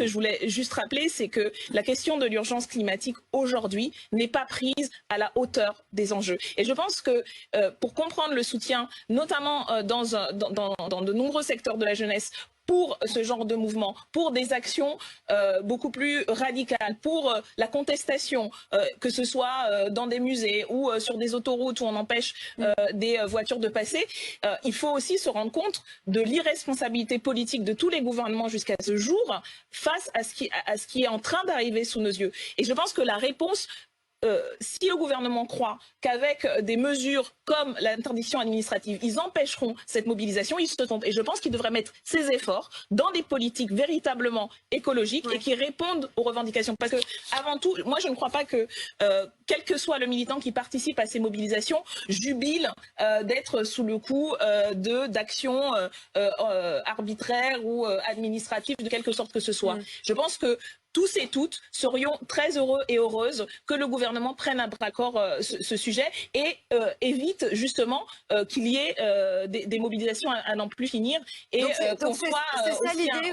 que je voulais juste rappeler, c'est que la question de l'urgence climatique aujourd'hui n'est pas prise à la hauteur des enjeux. Et je pense que pour comprendre le soutien, notamment dans de nombreux secteurs de la jeunesse, pour ce genre de mouvement, pour des actions beaucoup plus radicales, pour la contestation, que ce soit dans des musées ou sur des autoroutes où on empêche des voitures de passer, il faut aussi se rendre compte de l'irresponsabilité politique de tous les gouvernements jusqu'à ce jour face à ce qui est en train d'arriver sous nos yeux. Et je pense que la réponse, si le gouvernement croit qu'avec des mesures comme l'interdiction administrative, ils empêcheront cette mobilisation, ils se trompent. Et je pense qu'ils devraient mettre ces efforts dans des politiques véritablement écologiques et qui répondent aux revendications. Parce que, avant tout, moi je ne crois pas que, quel que soit le militant qui participe à ces mobilisations, jubile d'être sous le coup d'actions arbitraires ou administratives de quelque sorte que ce soit. Je pense que tous et toutes serions très heureux et heureuses que le gouvernement prenne à bras-corps ce sujet et évite justement qu'il y ait des mobilisations à n'en plus finir et qu'on soit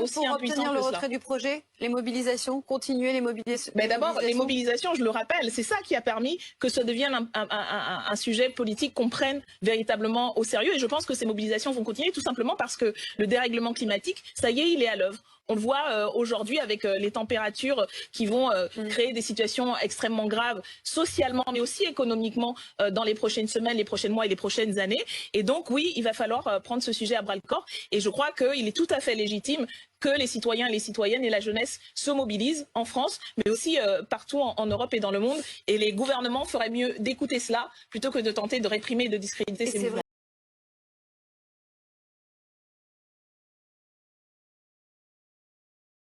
aussi impuissant que cela. Pour obtenir le retrait du projet, les mobilisations, continuer les mobilisations. Mais d'abord, les mobilisations, je le rappelle, c'est ça qui a permis que ça devienne un sujet politique qu'on prenne véritablement au sérieux. Et je pense que ces mobilisations vont continuer tout simplement parce que le dérèglement climatique, ça y est, il est à l'œuvre. On le voit aujourd'hui avec les températures qui vont créer des situations extrêmement graves socialement, mais aussi économiquement dans les prochaines semaines, les prochains mois et les prochaines années. Et donc oui, il va falloir prendre ce sujet à bras-le-corps. Et je crois qu'il est tout à fait légitime que les citoyens, les citoyennes et la jeunesse se mobilisent en France, mais aussi partout en Europe et dans le monde. Et les gouvernements feraient mieux d'écouter cela plutôt que de tenter de réprimer et de discréditer ces mouvements.